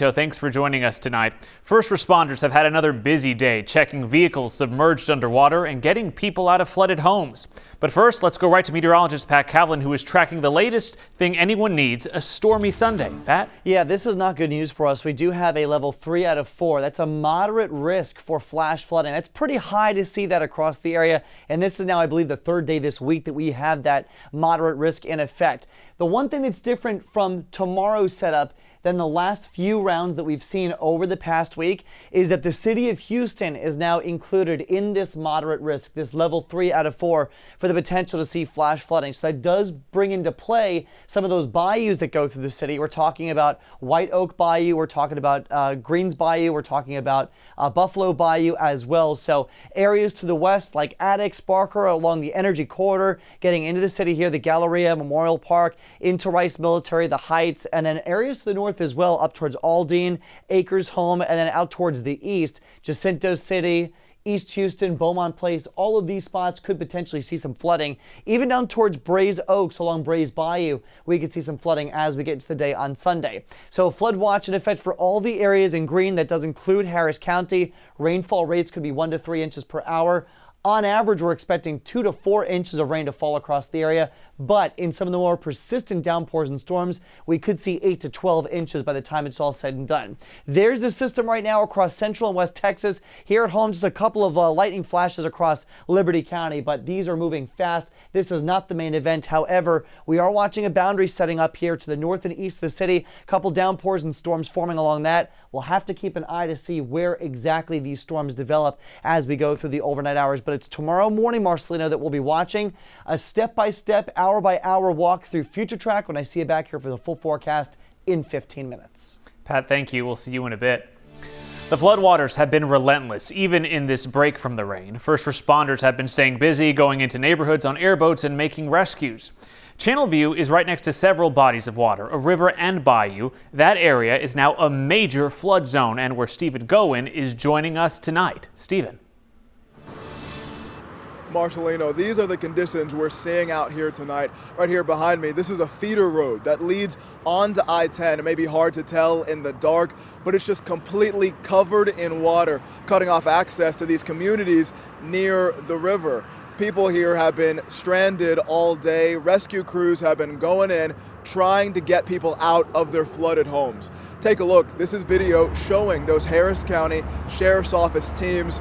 So thanks for joining us tonight. First responders have had another busy day checking vehicles submerged underwater and getting people out of flooded homes. But first, let's go right to meteorologist Pat Cavlin, who is tracking the latest thing anyone needs, a stormy Sunday. Pat? Yeah, this is not good news for us. We do have a level 3 out of 4. That's a moderate risk for flash flooding. That's pretty high to see that across the area. And this is now, I believe, the third day this week that we have that moderate risk in effect. The one thing that's different from tomorrow's setup than the last few rounds that we've seen over the past week is that the city of Houston is now included in this moderate risk, this level 3 out of 4 for the potential to see flash flooding. So that does bring into play some of those bayous that go through the city. We're talking about White Oak Bayou, we're talking about Greens Bayou, we're talking about Buffalo Bayou as well. So areas to the west like Attucks, Barker, along the Energy Corridor, getting into the city here, the Galleria, Memorial Park, into Rice Military, the Heights, and then areas to the north as well, up towards Aldine, Acres Home, and then out towards the east, Jacinto City, East Houston, Beaumont Place. All of these spots could potentially see some flooding. Even down towards Brays Oaks along Brays Bayou, we could see some flooding as we get into the day on Sunday. So flood watch in effect for all the areas in green. That does include Harris County. Rainfall rates could be 1 to 3 inches per hour. On average, we're expecting 2 to 4 inches of rain to fall across the area, but in some of the more persistent downpours and storms, we could see 8 to 12 inches by the time it's all said and done. There's the system right now across central and west Texas. Here at home, just a couple of lightning flashes across Liberty County, but these are moving fast. This is not the main event. However, we are watching a boundary setting up here to the north and east of the city. A couple downpours and storms forming along that. We'll have to keep an eye to see where exactly these storms develop as we go through the overnight hours. But it's tomorrow morning, Marcelino, that we'll be watching a step-by-step, hour-by-hour walk through Future Track when I see you back here for the full forecast in 15 minutes. Pat, thank you. We'll see you in a bit. The floodwaters have been relentless, even in this break from the rain. First responders have been staying busy, going into neighborhoods on airboats and making rescues. Channelview is right next to several bodies of water, a river and bayou. That area is now a major flood zone, and where Stephen Gowen is joining us tonight. Stephen. Marcelino, these are the conditions we're seeing out here tonight. Right here behind me, this is a feeder road that leads onto I-10. It may be hard to tell in the dark, but it's just completely covered in water, cutting off access to these communities near the river. People here have been stranded all day. Rescue crews have been going in, trying to get people out of their flooded homes. Take a look. This is video showing those Harris County Sheriff's Office teams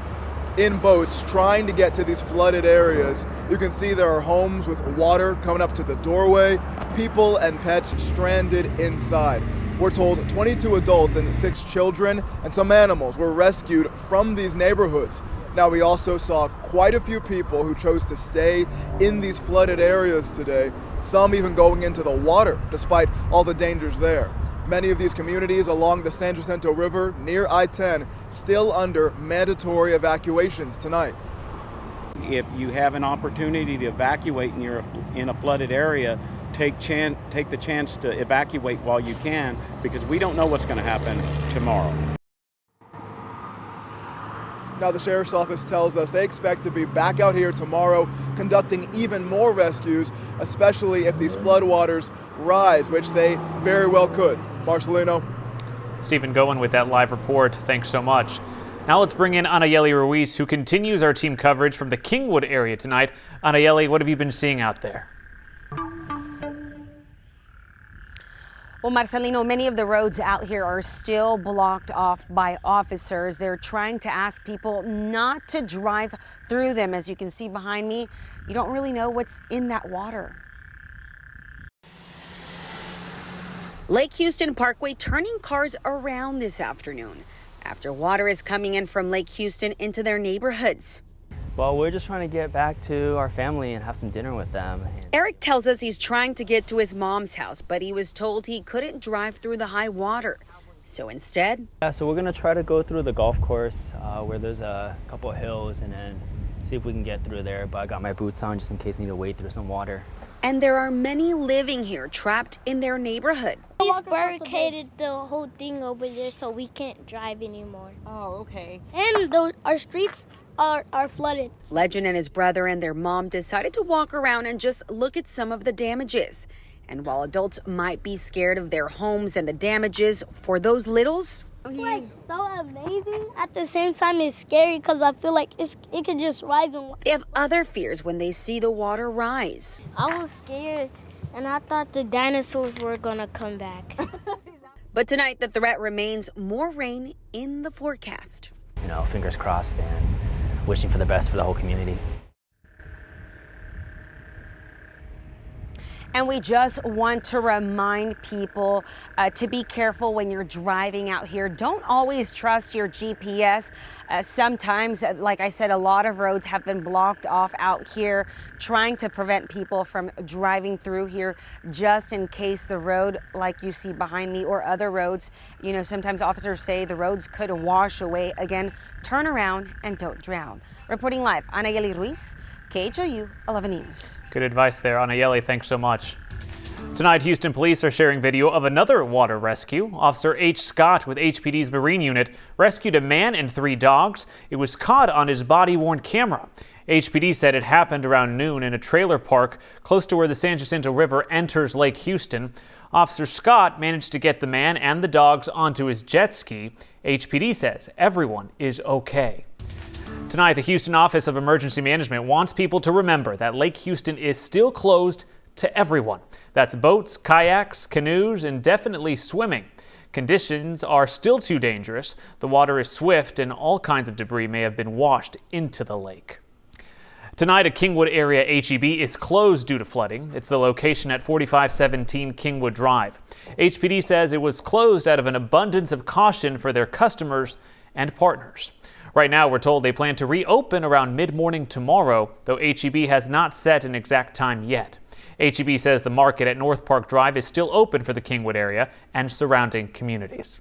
in boats trying to get to these flooded areas. You can see there are homes with water coming up to the doorway, people and pets stranded inside. We're told 22 adults and 6 children and some animals were rescued from these neighborhoods. Now, we also saw quite a few people who chose to stay in these flooded areas today, some even going into the water despite all the dangers there. Many of these communities along the San Jacinto River near I-10 still under mandatory evacuations tonight. If you have an opportunity to evacuate and you're in a flooded area, take the chance to evacuate while you can, because we don't know what's going to happen tomorrow. Now, the Sheriff's Office tells us they expect to be back out here tomorrow conducting even more rescues, especially if these floodwaters rise, which they very well could. Marcelino. Stephen Gowen with that live report. Thanks so much. Now let's bring in Anayeli Ruiz, who continues our team coverage from the Kingwood area tonight. Anayeli, what have you been seeing out there? Well, Marcelino, many of the roads out here are still blocked off by officers. They're trying to ask people not to drive through them. As you can see behind me, you don't really know what's in that water. Lake Houston Parkway turning cars around this afternoon after water is coming in from Lake Houston into their neighborhoods. Well, we're just trying to get back to our family and have some dinner with them. Eric tells us he's trying to get to his mom's house, but he was told he couldn't drive through the high water. So instead... Yeah, so we're going to try to go through the golf course where there's a couple of hills and then see if we can get through there. But I got my boots on just in case I need to wade through some water. And there are many living here trapped in their neighborhood. He's barricaded the whole thing over there so we can't drive anymore. Oh, okay. And our streets are flooded. Legend and his brother and their mom decided to walk around and just look at some of the damages. And while adults might be scared of their homes and the damages, for those littles, it's like so amazing. At the same time, it's scary because I feel like it could just rise and they have other fears when they see the water rise. I was scared and I thought the dinosaurs were gonna come back. But tonight, the threat remains more rain in the forecast. You know, fingers crossed and wishing for the best for the whole community. And we just want to remind people to be careful when you're driving out here. Don't always trust your GPS. Sometimes, like I said, a lot of roads have been blocked off out here, trying to prevent people from driving through here just in case the road, like you see behind me, or other roads, you know, sometimes officers say the roads could wash away. Again, turn around and don't drown. Reporting live, Anayeli Ruiz, KHOU 11 News. Good advice there, Anayeli. Thanks so much. Tonight, Houston police are sharing video of another water rescue. Officer H. Scott with HPD's Marine Unit rescued a man and 3 dogs. It was caught on his body-worn camera. HPD said it happened around noon in a trailer park close to where the San Jacinto River enters Lake Houston. Officer Scott managed to get the man and the dogs onto his jet ski. HPD says everyone is okay. Tonight, the Houston Office of Emergency Management wants people to remember that Lake Houston is still closed to everyone. That's boats, kayaks, canoes, and definitely swimming. Conditions are still too dangerous. The water is swift and all kinds of debris may have been washed into the lake. Tonight, a Kingwood area HEB is closed due to flooding. It's the location at 4517 Kingwood Drive. HPD says it was closed out of an abundance of caution for their customers and partners. Right now, we're told they plan to reopen around mid-morning tomorrow, though HEB has not set an exact time yet. HEB says the market at North Park Drive is still open for the Kingwood area and surrounding communities.